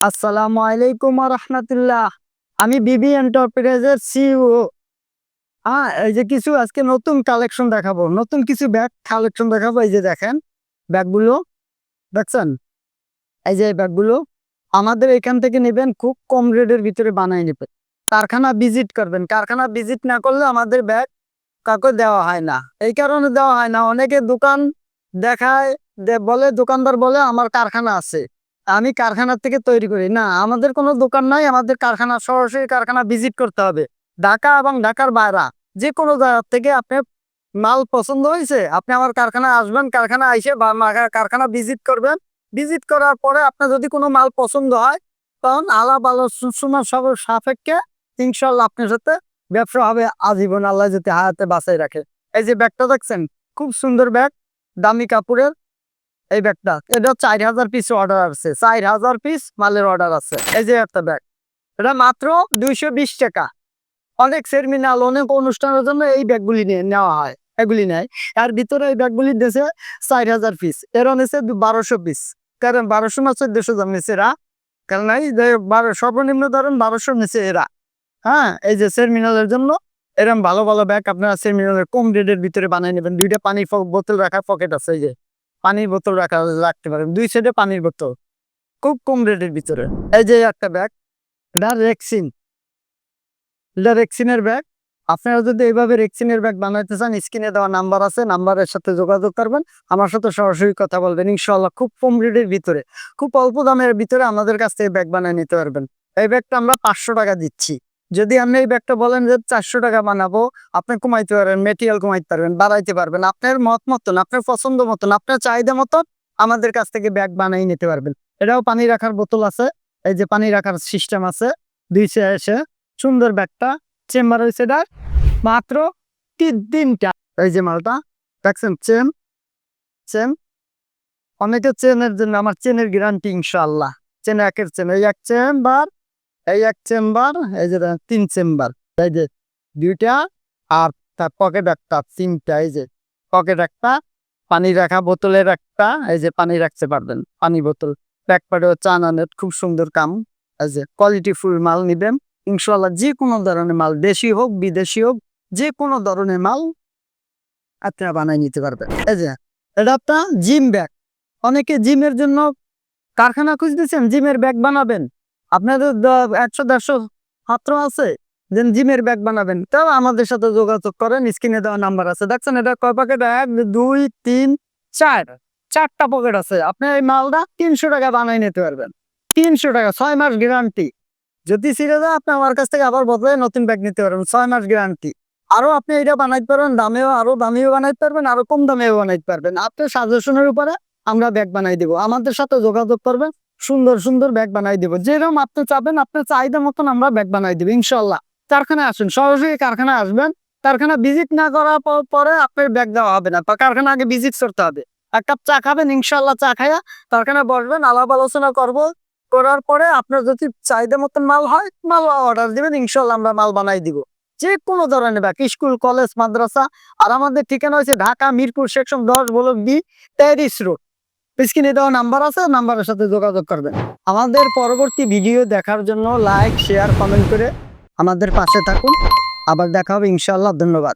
আসসালামু আলাইকুম ওয়া রাহমাতুল্লাহ। আমি বিবি এন্টারপ্রাইজের সিইও। এই যে কিছু আজকে নতুন কালেকশন দেখাবো। নতুন কিছু ব্যাগ কালেকশন দেখাবো। এই যে দেখেন ব্যাগগুলো দেখছেন? এই যে ব্যাগগুলো আমাদের এখান থেকে নেবেন, খুব কম রেটের ভিতরে বানায় নেবেন। কারখানা ভিজিট করবেন। কারখানা ভিজিট না করলে আমাদের ব্যাগ কাউকে দেওয়া হয় না। এই কারণে দেওয়া হয় না, অনেকে দোকান দেখায়, বলে দোকানদার বলে আমার কারখানা আছে, আমি কারখানার থেকে তৈরি করি। না, আমাদের কোনো দোকান নাই, আমাদের কারখানা, সরাসরি কারখানা ভিজিট করতে হবে। ঢাকা এবং ঢাকার বাইরে যে কোনো জায়গা থেকে আপনি মাল পছন্দ হয়েছে, আপনি আমার কারখানায় আসবেন, কারখানা আইসে বা কারখানা ভিজিট করবেন। ভিজিট করার পরে আপনার যদি কোনো মাল পছন্দ হয়, তখন আলাপ আলোচনা সব সাপেক্ষে ইনশাল্লাহ আপনার সাথে ব্যবসা হবে আজীবন, আল্লাহ যদি হায়াতে বাঁচাই রাখে। এই যে ব্যাগটা দেখছেন, খুব সুন্দর ব্যাগ, দামি কাপড়ের। এই ব্যাগটা এটা 4000 পিস অর্ডার আছে, 4000 পিস মালের অর্ডার আছে। এই যে একটা ব্যাগ, এটা মাত্র 220 টাকা। অনেক সেমিনার, অনেক অনুষ্ঠানের জন্য এই ব্যাগগুলি নেওয়া হয়, এগুলি নেয়। আর ভিতরে এই ব্যাগগুলি দিয়েছে 4000 পিস, এর নিচে 1200 পিস। কারণ 1200 না 1400 দাম নিচে এরা, কারণ এই যে সর্বনিম্ন ধরেন 1200 নিচে এরা। হ্যাঁ, এই যে সেমিনারের জন্য এরকম ভালো ভালো ব্যাগ আপনারা সেমিনারের কম রেটের ভিতরে বানিয়ে নেবেন। দুইটা পানির বোতল রাখার পকেট আছে, এই যে পানির বোতল রাখতে পারেন, দুই সাইডে পানির বোতল, খুব কম রেটের ভিতরে। এই যে একটা ব্যাগ, এটা রেক্সিন, এটা রেক্সিনের ব্যাগ। আপনারা যদি এইভাবে রেক্সিনের ব্যাগ বানাইতে চান, স্ক্রিনে দেওয়া নাম্বার আছে, নাম্বারের সাথে যোগাযোগ করবেন, আমার সাথে সরাসরি কথা বলবেন। ইনশাল্লাহ খুব কম রেটের ভিতরে, খুব অল্প দামের ভিতরে আমাদের কাছ থেকে ব্যাগ বানিয়ে নিতে পারবেন। এই ব্যাগটা আমরা 500 টাকা দিচ্ছি। যদি আপনি এই ব্যাগটা বলেন যে 400 টাকা বানাবো, আপনি কমাইতে পারবেন, মেটেরিয়াল কমাইতে পারবেন, বাড়াইতে পারবেন, আপনার মত মতন, আপনার পছন্দ মতন, আপনার চাহিদা মতন আমাদের কাছ থেকে ব্যাগ বানিয়ে নিতে পারবেন। এটাও পানি রাখার বোতল আছে, এই যে পানি রাখার সিস্টেম আছে দুই এসে। সুন্দর ব্যাগটা, চেম্বার হয়েছে এটা মাত্র 3টা। এই যে মালটা দেখছেন, চেন চেন, অনেকে চেনের জন্য, আমার চেনের গ্যারান্টি ইনশাআল্লাহ। চেন একের চেন, এই এক চেম্বার, এই এক চেম্বার, এই যে 3 চেম্বার, এই যে 2টা, আর তার পকেট একটা, 3টা। এই যে পকেট একটা, পানি রাখা বোতলের একটা, এই যে পানি রাখতে পারবেন, পানি বোতল। ব্যাকপাটেও চানানের খুব সুন্দর কাম। এই যে কোয়ালিটি ফুল মাল নিবেন ইনশাল্লাহ, যে কোনো ধরনের মাল, দেশি হোক বিদেশি হোক, যে কোনো ধরনের মাল আপনারা বানাই নিতে পারবেন। এই যে এটা একটা জিম ব্যাগ। অনেকে জিমের জন্য কারখানা খুঁজতেছেন, জিমের ব্যাগ বানাবেন, আপনাদের 100-150 ছাত্র আছে, দেন জিমের ব্যাগ বানাবেন, তাও আমাদের সাথে যোগাযোগ করেন, স্ক্রিনে দেওয়া নাম্বার আছে। দেখছেন এটা কয় পকেট? 1 2 3 4, 4টা পকেট আছে। আপনি এই মালটা 300 টাকা বানাই নিতে পারবেন। 300 টাকা, 6 মাস গ্যারান্টি। যদি ছিঁড়ে যায় আপনি আমার কাছ থেকে আবার বদলে নতুন ব্যাগ নিতে পারবেন, 6 মাস গ্যারান্টি। আরো আপনি এটা বানাইতে পারবেন, দামেও আরো দামিও বানাইতে পারবেন, আরো কম দামেও বানাইতে পারবেন। আপনার সাজেশনের উপরে আমরা ব্যাগ বানাই দিব। আমাদের সাথে যোগাযোগ করবেন, সুন্দর সুন্দর ব্যাগ বানাই দিব। যেরকম আপনি চাবেন, আপনার চাহিদা মতন আমরা ব্যাগ বানাই দিব ইনশাল্লাহ। কারখানায় আসুন, সরাসরি কারখানায় আসবেন। কারখানা ভিজিট না করার পরে আপনার ব্যাগ দেওয়া হবে না, কারখানা আগে ভিজিট করতে হবে। এক কাপ চা খাবেন ইনশাল্লাহ, চা খাইয়া কারখানায় বসবেন, আলাপ আলোচনা করবো। করার পরে আপনার যদি চাহিদা মতন মাল হয়, মাল অর্ডার দিবেন, ইনশাল্লাহ আমরা মাল বানাই দিব। যে কোনো ধরনের ব্যাগ, স্কুল কলেজ মাদ্রাসা। আর আমাদের ঠিকানা হচ্ছে Dhaka Mirpur section 10 block B, Paris road. স্ক্রিনে দেওয়া নাম্বার আছে, নাম্বারের সাথে যোগাযোগ করবেন। আমাদের পরবর্তী ভিডিও দেখার জন্য লাইক শেয়ার কমেন্ট করে আমাদের পাশে থাকুন। আবার দেখা হবে ইনশাল্লাহ। ধন্যবাদ।